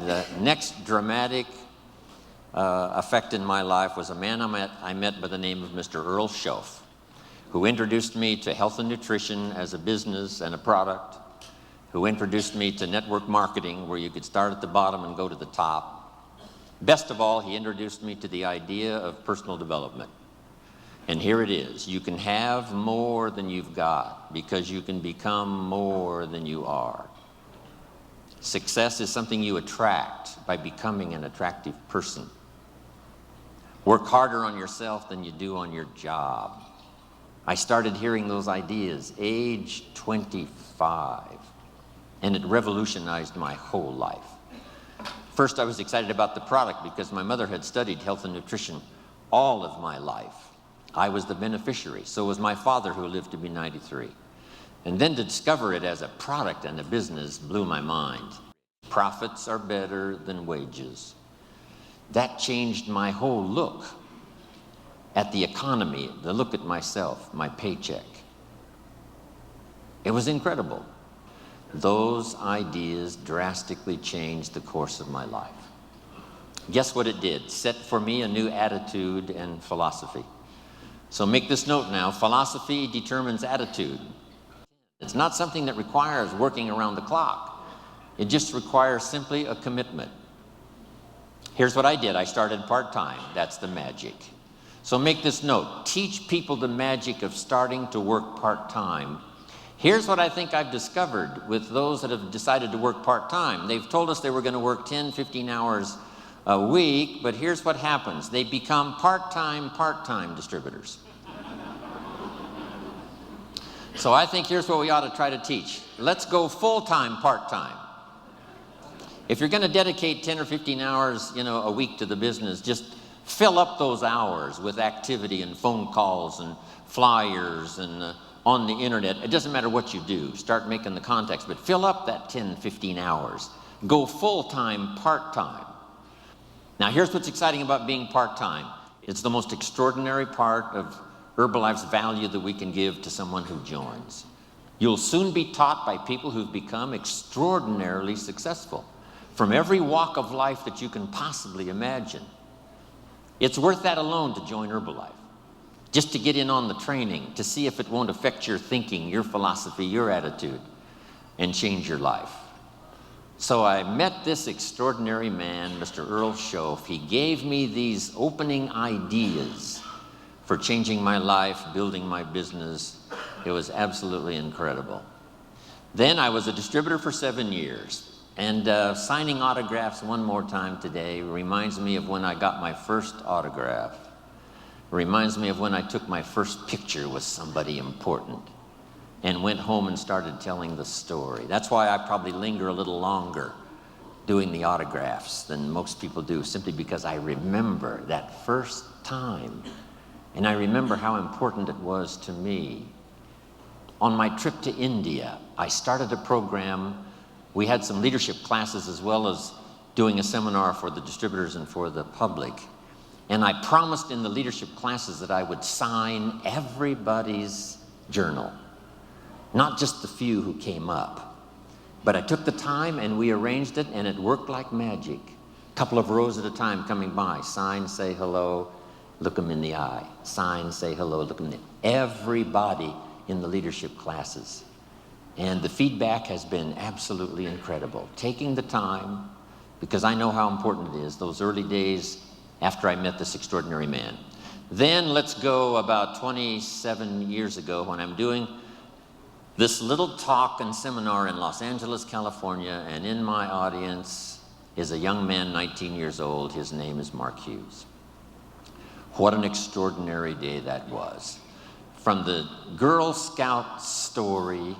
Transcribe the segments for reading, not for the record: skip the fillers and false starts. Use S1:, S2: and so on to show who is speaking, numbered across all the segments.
S1: the next dramatic effect in my life was a man I met by the name of Mr. Earl Schoaf, who introduced me to health and nutrition as a business and a product, who introduced me to network marketing, where you could start at the bottom and go to the top. Best of all, he introduced me to the idea of personal development. And here it is. You can have more than you've got because you can become more than you are. Success is something you attract by becoming an attractive person. Work harder on yourself than you do on your job. I started hearing those ideas age 25, and it revolutionized my whole life. First, I was excited about the product because my mother had studied health and nutrition all of my life. I was the beneficiary. So was my father, who lived to be 93. And then to discover it as a product and a business blew my mind. Profits are better than wages. That changed my whole look at the economy, the look at myself, my paycheck. It was incredible. Those ideas drastically changed the course of my life. Guess what it did? Set for me a new attitude and philosophy. So make this note now, philosophy determines attitude. It's not something that requires working around the clock. It just requires simply a commitment. Here's what I did. I started part-time. That's the magic. So make this note. Teach people the magic of starting to work part-time. Here's what I think I've discovered with those that have decided to work part-time. They've told us they were going to work 10, 15 hours a week, but here's what happens. They become part-time distributors. So I think here's what we ought to try to teach. Let's go full-time, part-time. If you're going to dedicate 10 or 15 hours, a week to the business, just fill up those hours with activity and phone calls and flyers and on the internet. It doesn't matter what you do. Start making the contacts, but fill up that 10, 15 hours. Go full-time, part-time. Now, here's what's exciting about being part-time. It's the most extraordinary part of Herbalife's value that we can give to someone who joins. You'll soon be taught by people who've become extraordinarily successful from every walk of life that you can possibly imagine. It's worth that alone to join Herbalife, just to get in on the training, to see if it won't affect your thinking, your philosophy, your attitude, and change your life. So I met this extraordinary man, Mr. Earl Schoaf. He gave me these opening ideas for changing my life, building my business. It was absolutely incredible. Then I was a distributor for 7 years. And signing autographs one more time today reminds me of when I got my first autograph. Reminds me of when I took my first picture with somebody important and went home and started telling the story. That's why I probably linger a little longer doing the autographs than most people do, simply because I remember that first time. And I remember how important it was to me. On my trip to India, I started a program. We had some leadership classes as well as doing a seminar for the distributors and for the public. And I promised in the leadership classes that I would sign everybody's journal, not just the few who came up. But I took the time and we arranged it, and it worked like magic. A couple of rows at a time coming by. Sign, say hello, look them in the eye. Sign, say hello, look them in the eye. Everybody in the leadership classes. And the feedback has been absolutely incredible. Taking the time, because I know how important it is, those early days after I met this extraordinary man. Then let's go about 27 years ago when I'm doing this little talk and seminar in Los Angeles, California, and in my audience is a young man, 19 years old. His name is Mark Hughes. What an extraordinary day that was. From the Girl Scout story,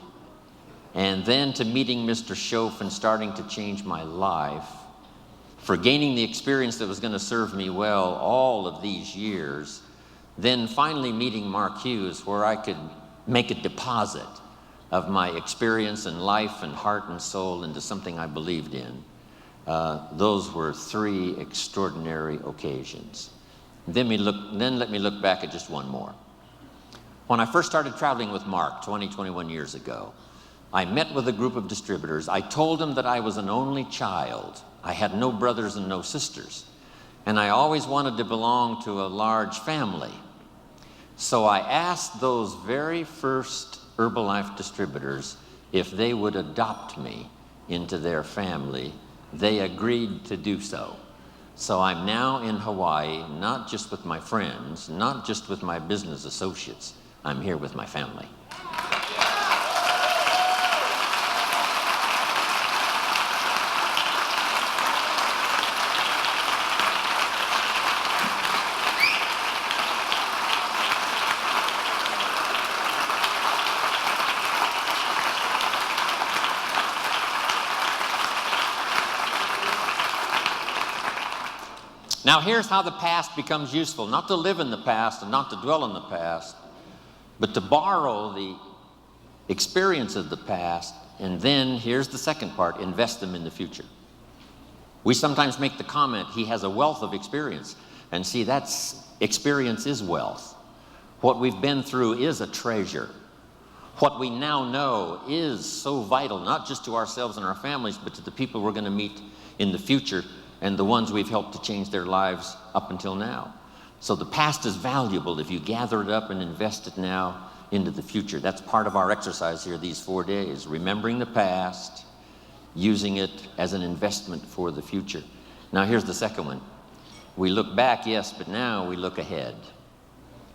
S1: and then to meeting Mr. Schoaf and starting to change my life, for gaining the experience that was going to serve me well all of these years, then finally meeting Mark Hughes, where I could make a deposit of my experience and life and heart and soul into something I believed in. Those were 3 extraordinary occasions. Then let me look back at just one more. When I first started traveling with Mark 21 years ago, I met with a group of distributors. I told them that I was an only child. I had no brothers and no sisters. And I always wanted to belong to a large family. So I asked those very first Herbalife distributors if they would adopt me into their family. They agreed to do so. So I'm now in Hawaii, not just with my friends, not just with my business associates. I'm here with my family. Now here's how the past becomes useful. Not to live in the past and not to dwell in the past, but to borrow the experience of the past, and then here's the second part, invest them in the future. We sometimes make the comment, he has a wealth of experience. And see, experience is wealth. What we've been through is a treasure. What we now know is so vital, not just to ourselves and our families, but to the people we're going to meet in the future and the ones we've helped to change their lives up until now. So the past is valuable if you gather it up and invest it now into the future. That's part of our exercise here these 4 days, remembering the past, using it as an investment for the future. Now here's the second one. We look back, yes, but now we look ahead.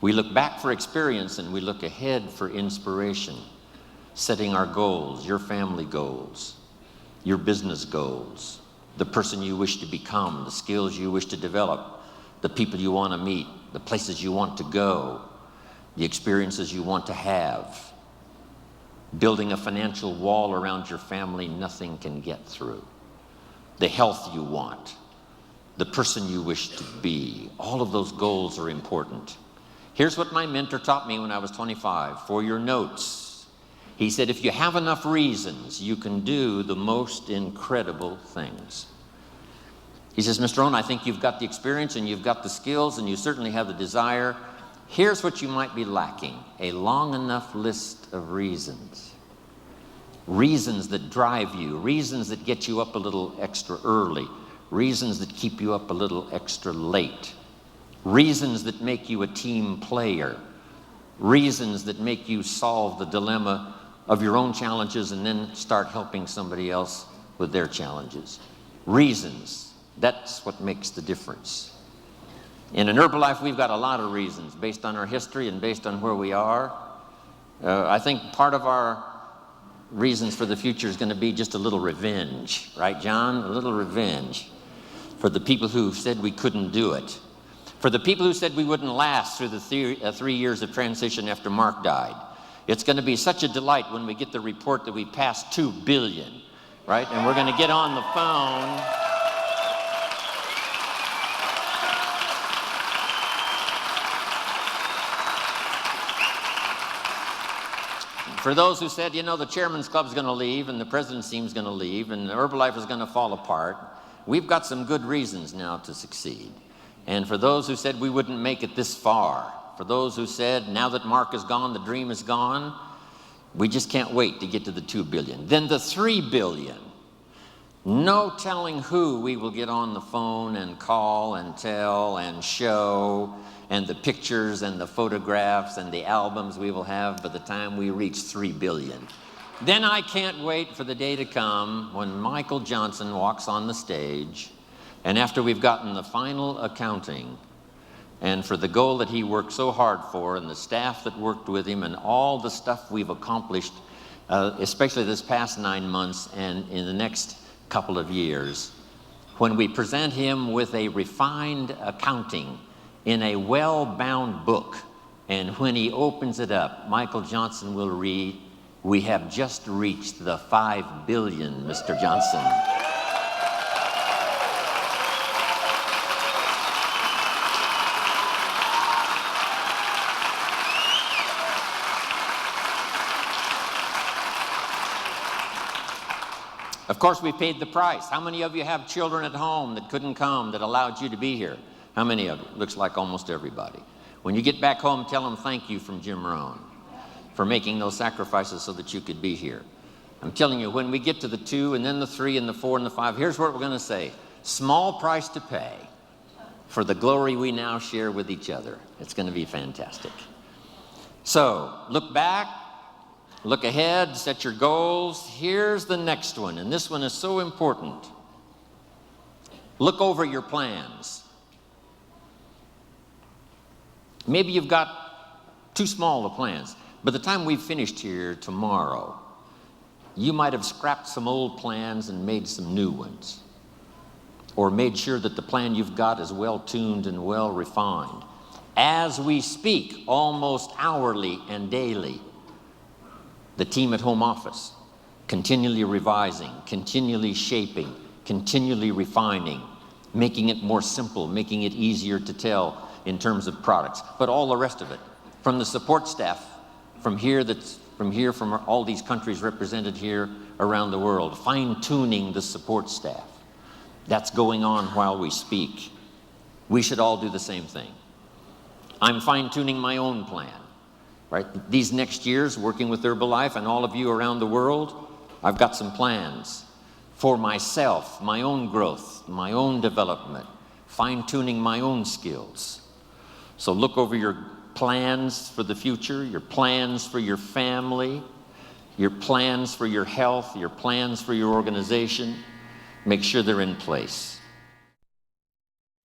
S1: We look back for experience and we look ahead for inspiration, setting our goals, your family goals, your business goals, the person you wish to become, the skills you wish to develop, the people you want to meet, the places you want to go, the experiences you want to have, building a financial wall around your family nothing can get through, the health you want, the person you wish to be. All of those goals are important. Here's what my mentor taught me when I was 25, for your notes. He said, if you have enough reasons, you can do the most incredible things. He says, Mr. Owen, I think you've got the experience and you've got the skills and you certainly have the desire. Here's what you might be lacking, a long enough list of reasons. Reasons that drive you, reasons that get you up a little extra early, reasons that keep you up a little extra late, reasons that make you a team player, reasons that make you solve the dilemma of your own challenges and then start helping somebody else with their challenges. Reasons, that's what makes the difference. In an Herbalife, we've got a lot of reasons based on our history and based on where we are. I think part of our reasons for the future is going to be just a little revenge, right, John? A little revenge for the people who said we couldn't do it, for the people who said we wouldn't last through the 3 years of transition after Mark died. It's going to be such a delight when we get the report that we passed 2 billion, right? And we're going to get on the phone. For those who said, you know, the Chairman's Club's going to leave and the President's Team's going to leave and Herbalife is going to fall apart, we've got some good reasons now to succeed. And for those who said we wouldn't make it this far, for those who said now that Mark is gone, the dream is gone, we just can't wait to get to the 2 billion. Then the 3 billion. No telling who we will get on the phone and call and tell and show, and the pictures and the photographs and the albums we will have by the time we reach 3 billion. Then I can't wait for the day to come when Michael Johnson walks on the stage, and after we've gotten the final accounting, and for the goal that he worked so hard for, and the staff that worked with him, and all the stuff we've accomplished, especially this past 9 months and in the next couple of years, when we present him with a refined accounting in a well-bound book, and when he opens it up, Michael Johnson will read, "We have just reached the 5 billion, Mr. Johnson." Of course, we paid the price. How many of you have children at home that couldn't come, that allowed you to be here? How many of you? Looks like almost everybody. When you get back home, tell them thank you from Jim Rohn for making those sacrifices so that you could be here. I'm telling you, when we get to the 2 and then the 3 and the 4 and the 5, here's what we're going to say. Small price to pay for the glory we now share with each other. It's going to be fantastic. So, look back, look ahead, set your goals. Here's the next one, and this one is so important. Look over your plans. Maybe you've got too small of plans. By the time we've finished here tomorrow, you might have scrapped some old plans and made some new ones, or made sure that the plan you've got is well tuned and well refined. As we speak, almost hourly and daily, the team at home office, continually revising, continually shaping, continually refining, making it more simple, making it easier to tell in terms of products, but all the rest of it. From the support staff, from from all these countries represented here around the world, fine-tuning the support staff. That's going on while we speak. We should all do the same thing. I'm fine-tuning my own plan, right? These next years, working with Herbalife and all of you around the world, I've got some plans for myself, my own growth, my own development, fine-tuning my own skills. So look over your plans for the future, your plans for your family, your plans for your health, your plans for your organization. Make sure they're in place.